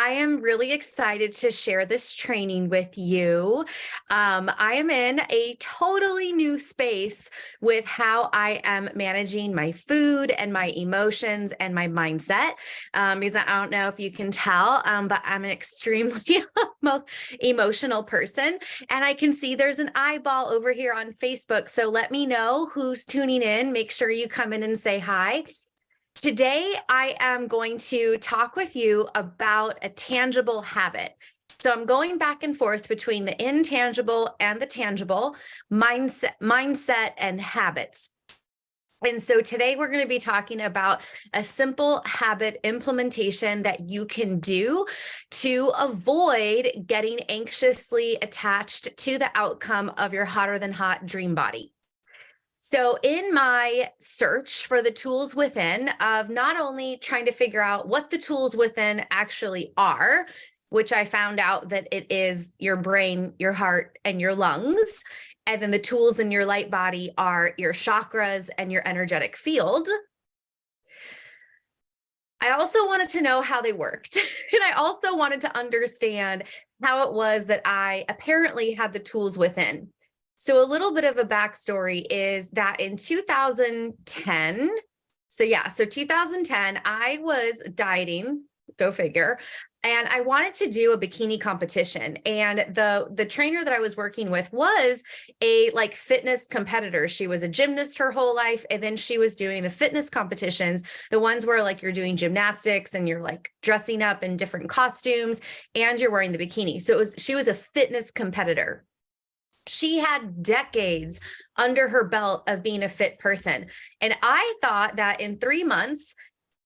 I am really excited to share this training with you. I am in a totally new space with how I am managing my food and my emotions and my mindset. Because I don't know if you can tell, but I'm an extremely emotional person. And I can see there's an eyeball over here on Facebook. So let me know who's tuning in. Make sure you come in and say hi. Today, I am going to talk with you about a tangible habit. So I'm going back and forth between the intangible and the tangible, mindset and habits. And so today we're going to be talking about a simple habit implementation that you can do to avoid getting anxiously attached to the outcome of your hotter than hot dream body. So in my search for the tools within of not only trying to figure out what the tools within actually are, which I found out that it is your brain, your heart, and your lungs. And then the tools in your light body are your chakras and your energetic field. I also wanted to know how they worked. And I also wanted to understand how it was that I apparently had the tools within. So a little bit of a backstory is that in 2010, so 2010, I was dieting, go figure, and I wanted to do a bikini competition. And the trainer that I was working with was a fitness competitor. She was a gymnast her whole life, and then she was doing the fitness competitions, the ones where you're doing gymnastics and you're dressing up in different costumes and you're wearing the bikini. So she was a fitness competitor. She had decades under her belt of being a fit person. And I thought that in 3 months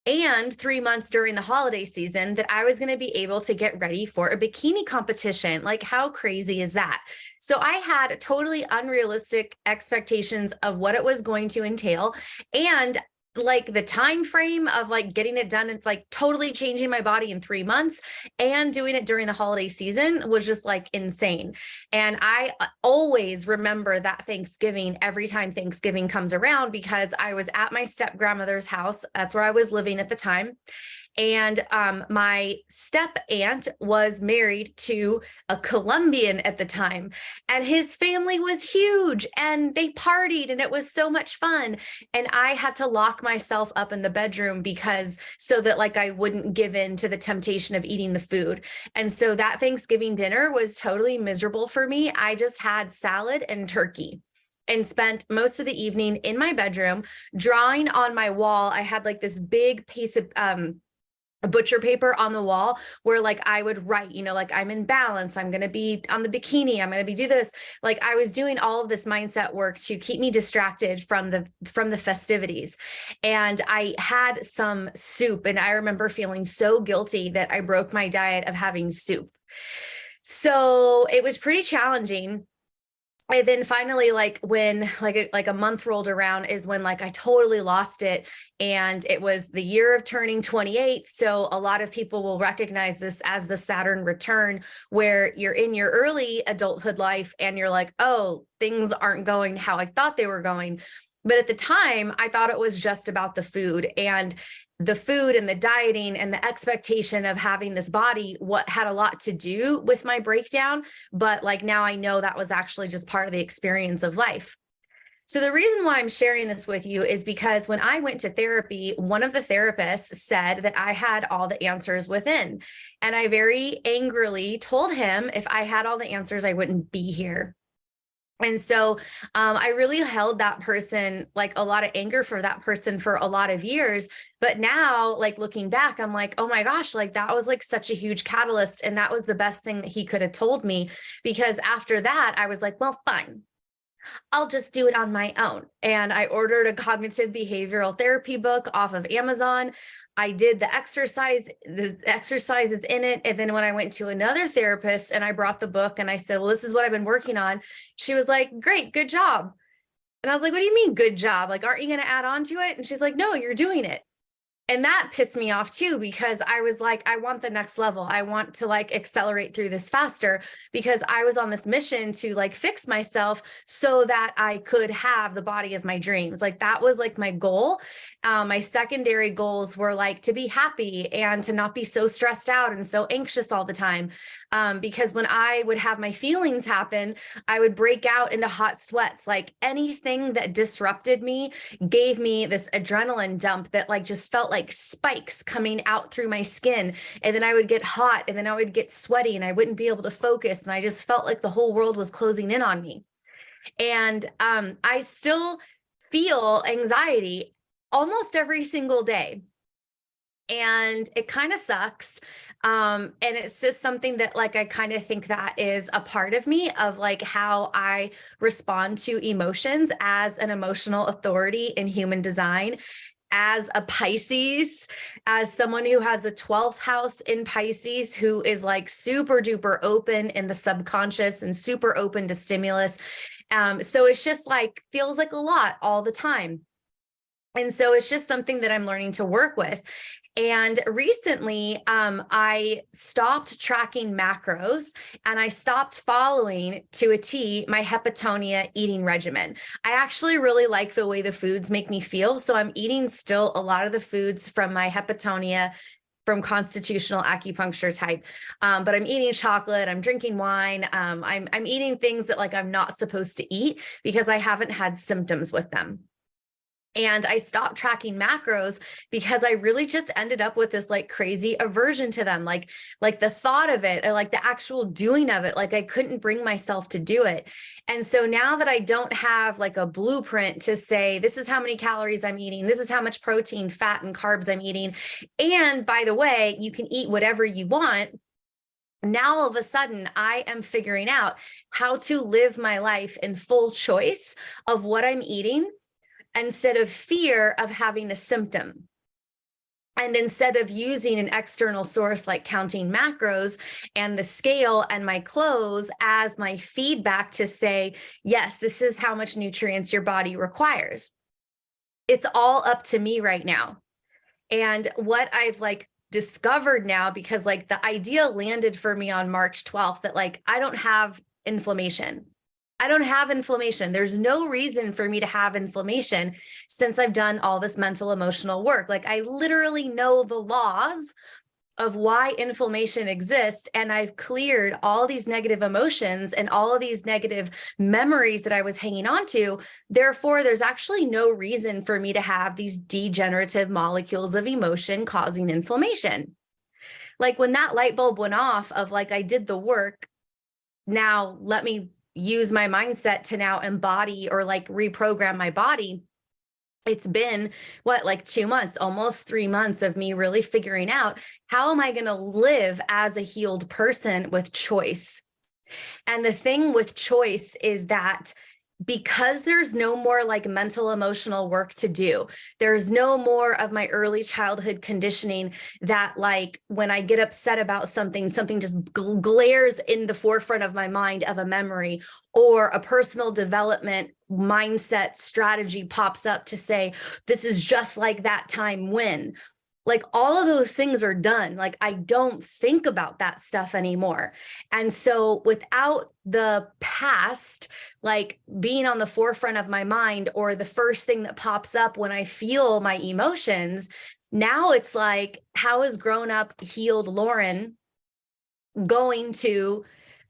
and 3 months during the holiday season that I was going to be able to get ready for a bikini competition. How crazy is that? So I had totally unrealistic expectations of what it was going to entail. And the time frame of getting it done, it's totally changing my body in 3 months and doing it during the holiday season was just insane. And I always remember that Thanksgiving every time Thanksgiving comes around because I was at my step grandmother's house. That's where I was living at the time. And my step aunt was married to a Colombian at the time, and his family was huge and they partied and it was so much fun. And I had to lock myself up in the bedroom so that I wouldn't give in to the temptation of eating the food. And so that Thanksgiving dinner was totally miserable for me. I just had salad and turkey and spent most of the evening in my bedroom drawing on my wall. I had this big piece of butcher paper on the wall where I would write, I'm in balance. I'm going to be on the bikini. I'm going to be do this. I was doing all of this mindset work to keep me distracted from the festivities. And I had some soup, and I remember feeling so guilty that I broke my diet of having soup. So it was pretty challenging. And then finally, when a month rolled around is when I totally lost it. And it was the year of turning 28. So a lot of people will recognize this as the Saturn return, where you're in your early adulthood life and you're oh, things aren't going how I thought they were going. But at the time, I thought it was just about the food and the dieting and the expectation of having this body, what had a lot to do with my breakdown. But now I know that was actually just part of the experience of life. So the reason why I'm sharing this with you is because when I went to therapy, one of the therapists said that I had all the answers within. And I very angrily told him if I had all the answers, I wouldn't be here. And so I really held that person, a lot of anger for that person for a lot of years. But now, looking back, I'm oh my gosh, that was such a huge catalyst. And that was the best thing that he could have told me, because after that, I was well, fine, I'll just do it on my own. And I ordered a cognitive behavioral therapy book off of Amazon. I did the exercises in it. And then when I went to another therapist and I brought the book and I said, well, this is what I've been working on, she was great, good job. And I was what do you mean good job? Aren't you going to add on to it? And she's no, you're doing it. And that pissed me off too, because I was like, I want the next level. I want to like accelerate through this faster, because I was on this mission to like fix myself so that I could have the body of my dreams. Like that was like my goal. My secondary goals were like to be happy and to not be so stressed out and so anxious all the time. Because when I would have my feelings happen, I would break out into hot sweats. Like anything that disrupted me gave me this adrenaline dump that like just felt like spikes coming out through my skin. And then I would get hot, and then I would get sweaty, and I wouldn't be able to focus. And I just felt like the whole world was closing in on me. And I still feel anxiety almost every single day. And it kind of sucks. And it's just something that like, I kind of think that is a part of me, of like how I respond to emotions as an emotional authority in human design, as a Pisces, as someone who has a 12th house in Pisces, who is like super duper open in the subconscious and super open to stimulus. So it's just like, feels like a lot all the time. And so it's just something that I'm learning to work with. And recently, I stopped tracking macros, and I stopped following to a T my hepatonia eating regimen. I actually really like the way the foods make me feel. So I'm eating still a lot of the foods from my hepatonia, from constitutional acupuncture type. But I'm eating chocolate, I'm drinking wine. I'm eating things that like I'm not supposed to eat, because I haven't had symptoms with them. And I stopped tracking macros because I really just ended up with this like crazy aversion to them. Like the thought of it, or like the actual doing of it, like I couldn't bring myself to do it. And so now that I don't have like a blueprint to say, this is how many calories I'm eating, this is how much protein, fat, and carbs I'm eating. And by the way, you can eat whatever you want. Now, all of a sudden, I am figuring out how to live my life in full choice of what I'm eating, instead of fear of having a symptom. And instead of using an external source like counting macros and the scale and my clothes as my feedback to say, yes, this is how much nutrients your body requires. It's all up to me right now. And what I've like discovered now, because like the idea landed for me on March 12th, that like I don't have inflammation. I don't have inflammation. There's no reason for me to have inflammation, since I've done all this mental, emotional work. Like I literally know the laws of why inflammation exists. And I've cleared all these negative emotions and all of these negative memories that I was hanging on to. Therefore, there's actually no reason for me to have these degenerative molecules of emotion causing inflammation. Like when that light bulb went off of like, I did the work, now let me use my mindset to now embody or like reprogram my body. It's been what, like 2 months, almost 3 months of me really figuring out, how am I going to live as a healed person with choice? And the thing with choice is that, because there's no more like mental, emotional work to do, there's no more of my early childhood conditioning that like when I get upset about something, something just glares in the forefront of my mind of a memory, or a personal development mindset strategy pops up to say, this is just like that time when. Like all of those things are done. Like I don't think about that stuff anymore. And so without the past, like being on the forefront of my mind, or the first thing that pops up when I feel my emotions, now it's like, how is grown up, healed Lauren going to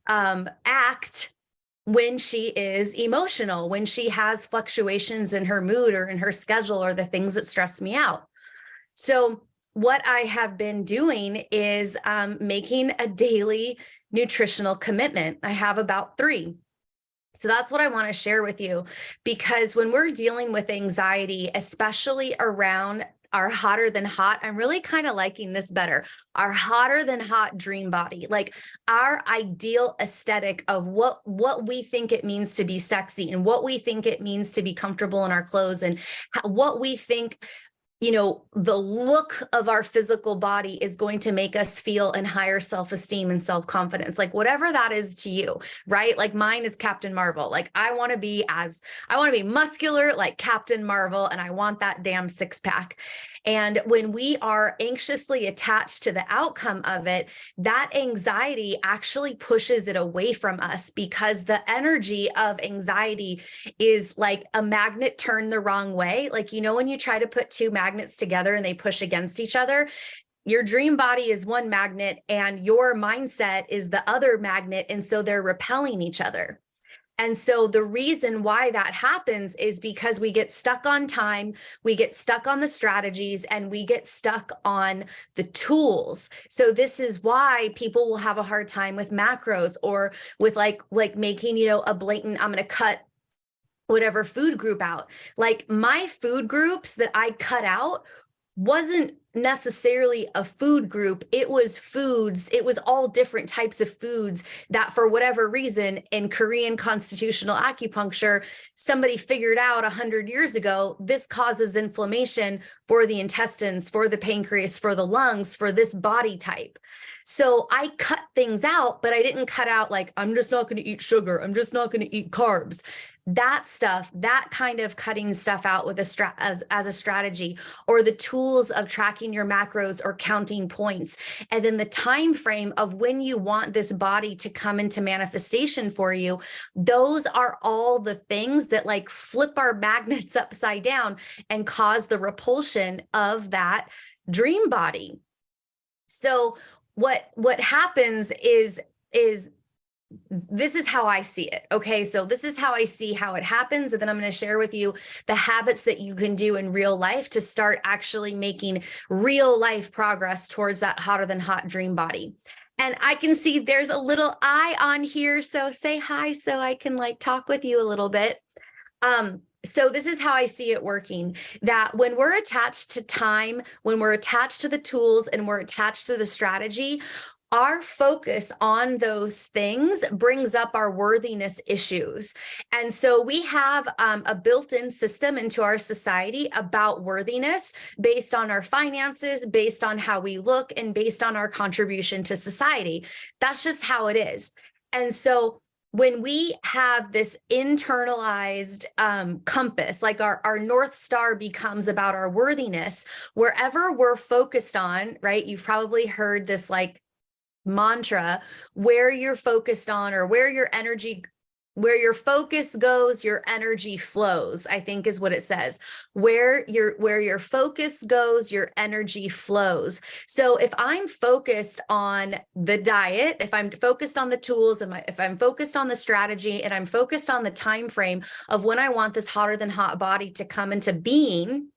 act when she is emotional, when she has fluctuations in her mood or in her schedule, or the things that stress me out? So what I have been doing is making a daily nutritional commitment. I have about 3. So that's what I want to share with you, because when we're dealing with anxiety, especially around our hotter than hot, I'm really kind of liking this better, our hotter than hot dream body, like our ideal aesthetic of what we think it means to be sexy, and what we think it means to be comfortable in our clothes, and what we think, you know, the look of our physical body is going to make us feel in higher self-esteem and self-confidence, like whatever that is to you, right? Like mine is Captain Marvel. Like I want to be muscular like Captain Marvel, and I want that damn 6-pack. And when we are anxiously attached to the outcome of it, that anxiety actually pushes it away from us, because the energy of anxiety is like a magnet turned the wrong way. Like, you know, when you try to put two magnets together and they push against each other, your dream body is one magnet and your mindset is the other magnet. And so they're repelling each other. And so the reason why that happens is because we get stuck on time, we get stuck on the strategies, and we get stuck on the tools. So this is why people will have a hard time with macros, or with like making, you know, a blatant, I'm going to cut whatever food group out. Like, my food groups that I cut out wasn't necessarily a food group. It was foods. It was all different types of foods that, for whatever reason, in Korean constitutional acupuncture, somebody figured out 100 years ago, this causes inflammation for the intestines, for the pancreas, for the lungs, for this body type. So I cut things out, but I didn't cut out like, I'm just not going to eat sugar, I'm just not going to eat carbs. That stuff, that kind of cutting stuff out with as a strategy, or the tools of tracking your macros or counting points, and then the time frame of when you want this body to come into manifestation for you. Those are all the things that like flip our magnets upside down and cause the repulsion of that dream body. So what happens is this is how I see it. Okay. So this is how I see how it happens. And then I'm going to share with you the habits that you can do in real life to start actually making real life progress towards that hotter than hot dream body. And I can see there's a little eye on here. So say hi, so I can like talk with you a little bit. So this is how I see it working, that when we're attached to time, when we're attached to the tools, and we're attached to the strategy, our focus on those things brings up our worthiness issues. And so we have a built-in system into our society about worthiness based on our finances, based on how we look, and based on our contribution to society. That's just how it is. And so when we have this internalized compass, like our North Star becomes about our worthiness, wherever we're focused on, right? You've probably heard this like mantra, where you're focused on, or where your focus goes, your energy flows, I think is what it says. Where your focus goes, your energy flows. So if I'm focused on the diet, if I'm focused on the tools, and if I'm focused on the strategy, and I'm focused on the time frame of when I want this hotter than hot body to come into being,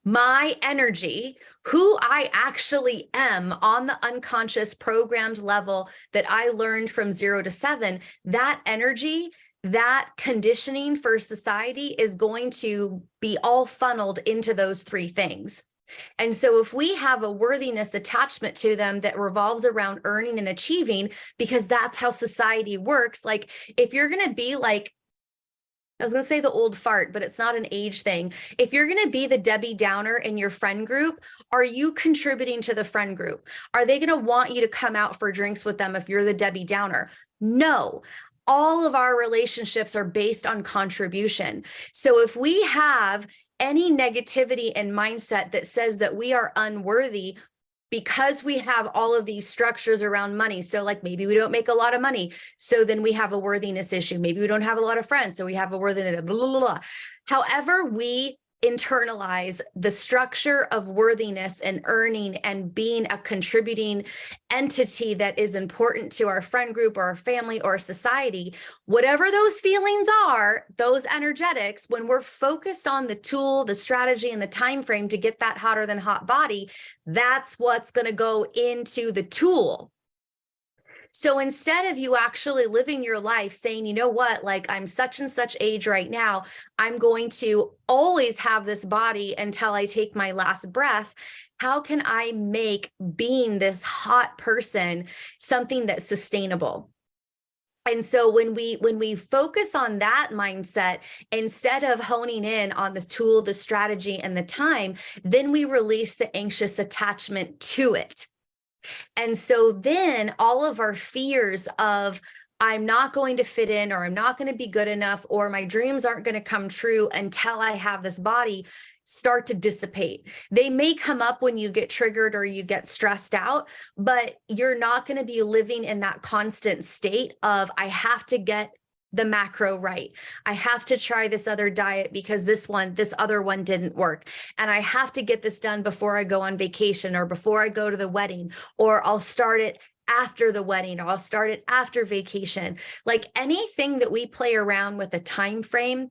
my energy, who I actually am on the unconscious programmed level that I learned from 0 to 7, that energy, that conditioning for society is going to be all funneled into those three things. And so if we have a worthiness attachment to them that revolves around earning and achieving, because that's how society works, like if you're going to be like, I was going to say the old fart, but it's not an age thing. If you're going to be the Debbie Downer in your friend group, are you contributing to the friend group? Are they going to want you to come out for drinks with them if you're the Debbie Downer? No. All of our relationships are based on contribution. So if we have any negativity and mindset that says that we are unworthy, because we have all of these structures around money. So like maybe we don't make a lot of money, so then we have a worthiness issue. Maybe we don't have a lot of friends, so we have a worthiness, blah, blah, blah. However we internalize the structure of worthiness and earning and being a contributing entity that is important to our friend group or our family or society, whatever those feelings are, those energetics, when we're focused on the tool, the strategy, and the time frame to get that hotter than hot body, that's what's going to go into the tool. So instead of you actually living your life saying, you know what, like I'm such and such age right now, I'm going to always have this body until I take my last breath. How can I make being this hot person something that's sustainable? And so when we focus on that mindset, instead of honing in on the tool, the strategy, and the time, then we release the anxious attachment to it. And so then all of our fears of I'm not going to fit in, or I'm not going to be good enough, or my dreams aren't going to come true until I have this body, start to dissipate. They may come up when you get triggered or you get stressed out, but you're not going to be living in that constant state of, I have to get the macro right. I have to try this other diet because this other one didn't work. And I have to get this done before I go on vacation or before I go to the wedding, or I'll start it after the wedding, or I'll start it after vacation. Like anything that we play around with a time frame,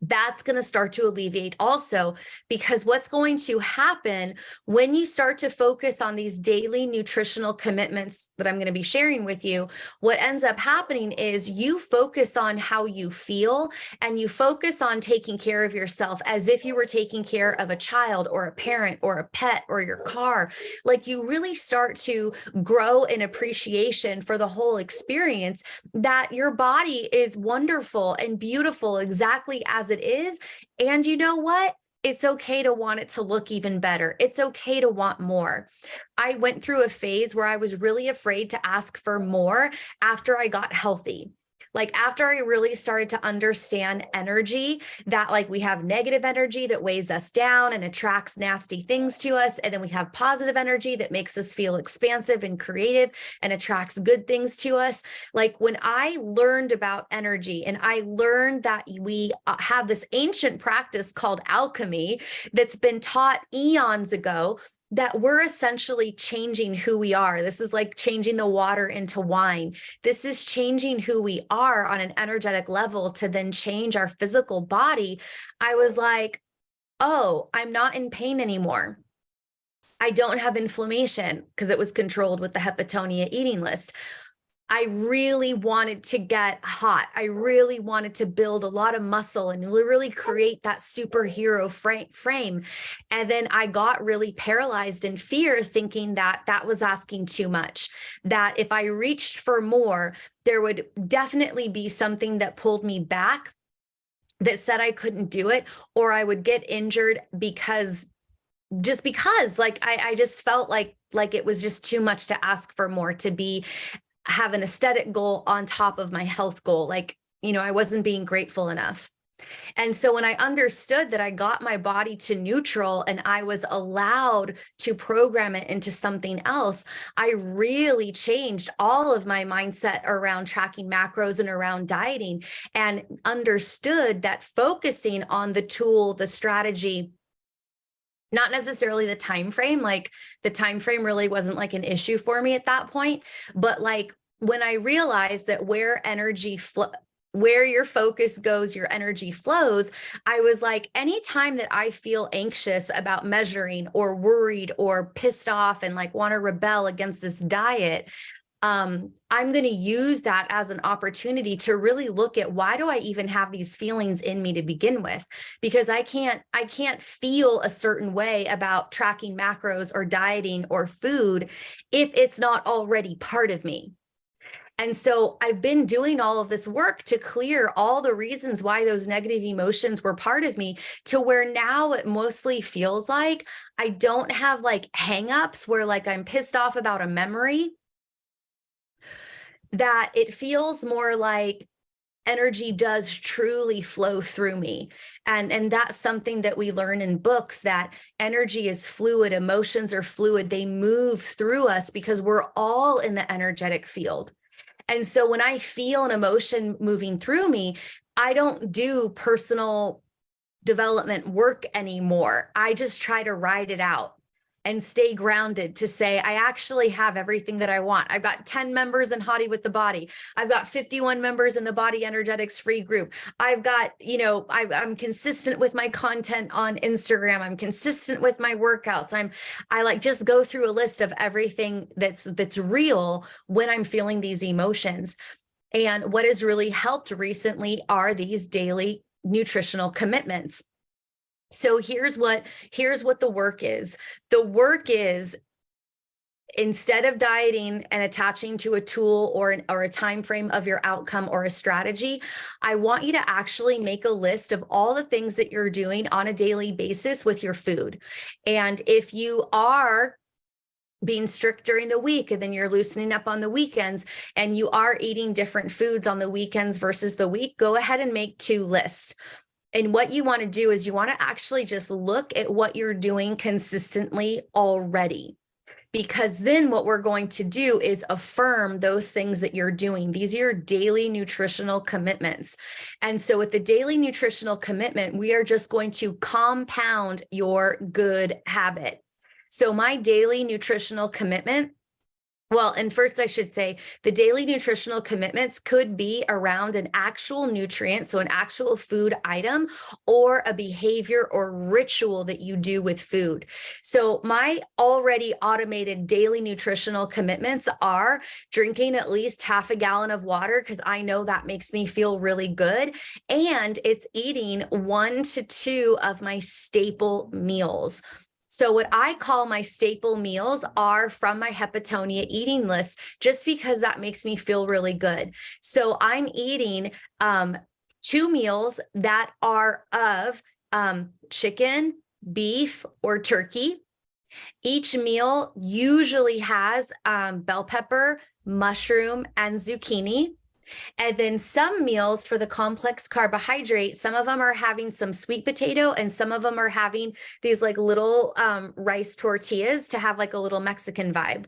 that's going to start to alleviate also, because what's going to happen when you start to focus on these daily nutritional commitments that I'm going to be sharing with you, what ends up happening is you focus on how you feel, and you focus on taking care of yourself as if you were taking care of a child or a parent or a pet or your car. Like you really start to grow an appreciation for the whole experience, that your body is wonderful and beautiful exactly as it is. And you know what? It's okay to want it to look even better. It's okay to want more. I went through a phase where I was really afraid to ask for more after I got healthy. Like after I really started to understand energy, that like we have negative energy that weighs us down and attracts nasty things to us. And then we have positive energy that makes us feel expansive and creative and attracts good things to us. Like when I learned about energy, and I learned that we have this ancient practice called alchemy that's been taught eons ago, that we're essentially changing who we are. This is like changing the water into wine. This is changing who we are on an energetic level to then change our physical body. I was like, oh, I'm not in pain anymore. I don't have inflammation because it was controlled with the hepatonia eating list. I really wanted to get hot. I really wanted to build a lot of muscle and really create that superhero frame. And then I got really paralyzed in fear, thinking that that was asking too much, that if I reached for more, there would definitely be something that pulled me back, that said I couldn't do it, or I would get injured because like I just felt like it was just too much to ask for more, to have an aesthetic goal on top of my health goal. Like, you know, I wasn't being grateful enough. And so when I understood that I got my body to neutral and I was allowed to program it into something else, I really changed all of my mindset around tracking macros and around dieting, and understood that focusing on the tool, the strategy, not necessarily the time frame, like the time frame really wasn't like an issue for me at that point. But like when I realized that where your focus goes, your energy flows, I was like, anytime that I feel anxious about measuring or worried or pissed off and like want to rebel against this diet, I'm going to use that as an opportunity to really look at, why do I even have these feelings in me to begin with? Because I can't feel a certain way about tracking macros or dieting or food if it's not already part of me. And so I've been doing all of this work to clear all the reasons why those negative emotions were part of me, to where now it mostly feels like I don't have like hangups where like I'm pissed off about a memory, that it feels more like energy does truly flow through me. And that's something that we learn in books, that energy is fluid, emotions are fluid, they move through us because we're all in the energetic field. And so when I feel an emotion moving through me, I don't do personal development work anymore. I just try to ride it out and stay grounded, to say, I actually have everything that I want. I've got 10 members in Hottie with the Body. I've got 51 members in the Body Energetics free group. I've got, you know, I'm consistent with my content on Instagram. I'm consistent with my workouts. I like just go through a list of everything that's real when I'm feeling these emotions. And what has really helped recently are these daily nutritional commitments. So here's what the work is. The work is, instead of dieting and attaching to a tool or a time frame of your outcome or a strategy, I want you to actually make a list of all the things that you're doing on a daily basis with your food. And if you are being strict during the week, and then you're loosening up on the weekends, and you are eating different foods on the weekends versus the week, go ahead and make 2 lists. And what you want to do is you want to actually just look at what you're doing consistently already. Because then what we're going to do is affirm those things that you're doing. These are your daily nutritional commitments. And so with the daily nutritional commitment, we are just going to compound your good habit. So my daily nutritional commitment, well, and first I should say the daily nutritional commitments could be around an actual nutrient, so an actual food item, or a behavior or ritual that you do with food. So my already automated daily nutritional commitments are drinking at least half a gallon of water, because I know that makes me feel really good. And it's eating 1 to 2 of my staple meals. So what I call my staple meals are from my Hepatonia eating list, just because that makes me feel really good. So I'm eating 2 meals that are of chicken, beef, or turkey. Each meal usually has bell pepper, mushroom, and zucchini. And then some meals for the complex carbohydrate, some of them are having some sweet potato, and some of them are having these like little rice tortillas to have like a little Mexican vibe.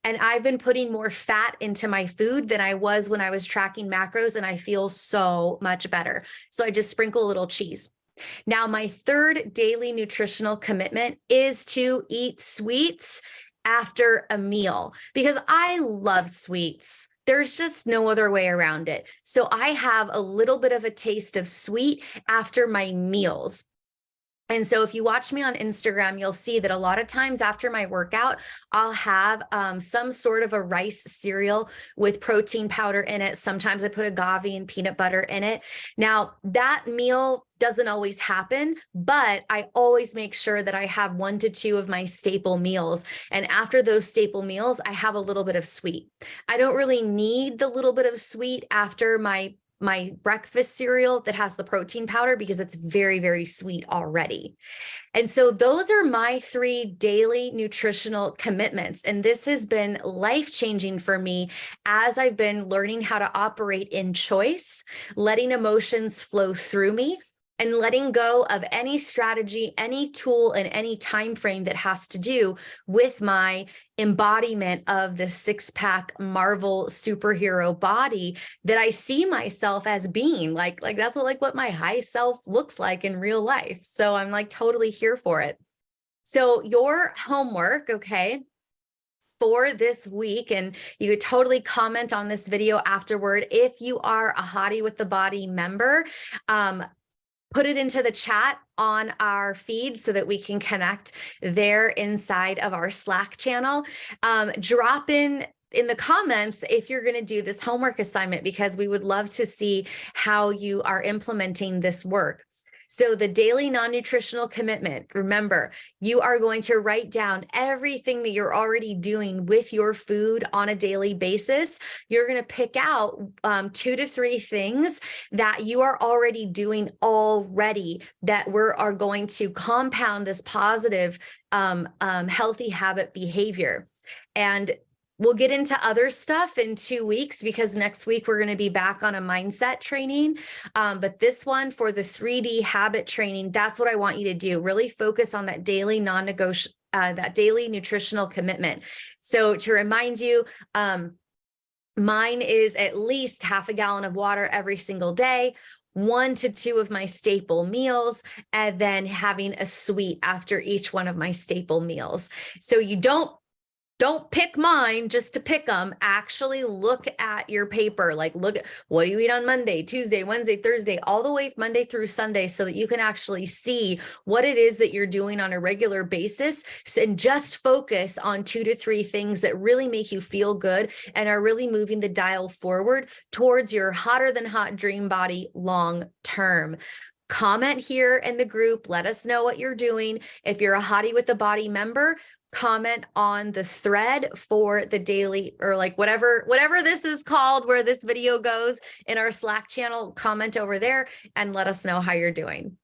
And I've been putting more fat into my food than I was when I was tracking macros, and I feel so much better. So I just sprinkle a little cheese. Now, my third daily nutritional commitment is to eat sweets after a meal, because I love sweets. There's just no other way around it. So I have a little bit of a taste of sweet after my meals. And so if you watch me on Instagram, you'll see that a lot of times after my workout, I'll have some sort of a rice cereal with protein powder in it. Sometimes I put agave and peanut butter in it. Now, that meal doesn't always happen, but I always make sure that I have 1 to 2 of my staple meals. And after those staple meals, I have a little bit of sweet. I don't really need the little bit of sweet after my breakfast cereal that has the protein powder, because it's very, very sweet already. And so those are my 3 daily nutritional commitments. And this has been life-changing for me as I've been learning how to operate in choice, letting emotions flow through me, and letting go of any strategy, any tool, and any time frame that has to do with my embodiment of the 6-pack Marvel superhero body that I see myself as being. Like that's what my high self looks like in real life. So I'm like totally here for it. So your homework, okay, for this week, and you could totally comment on this video afterward if you are a Hottie with the Body member. Put it into the chat on our feed so that we can connect there inside of our Slack channel. Drop in the comments if you're going to do this homework assignment, because we would love to see how you are implementing this work. So the daily non-nutritional commitment, remember, you are going to write down everything that you're already doing with your food on a daily basis. You're going to pick out 2 to 3 things that you are already doing already that are going to compound this positive, healthy habit behavior. And we'll get into other stuff in 2 weeks, because next week we're going to be back on a mindset training. But this one for the 3D habit training, that's what I want you to do. Really focus on that daily non-negotiable, that daily nutritional commitment. So to remind you, mine is at least half a gallon of water every single day, 1 to 2 of my staple meals, and then having a sweet after each one of my staple meals. So you don't pick mine just to pick them. Actually look at your paper. Like, look at what do you eat on Monday, Tuesday, Wednesday, Thursday, all the way Monday through Sunday, so that you can actually see what it is that you're doing on a regular basis, and just focus on 2 to 3 things that really make you feel good and are really moving the dial forward towards your hotter than hot dream body long term. Comment here in the group. Let us know what you're doing. If you're a Hottie with the Body member, comment on the thread for the daily, or like whatever this is called, where this video goes in our Slack channel. Comment over there and let us know how you're doing.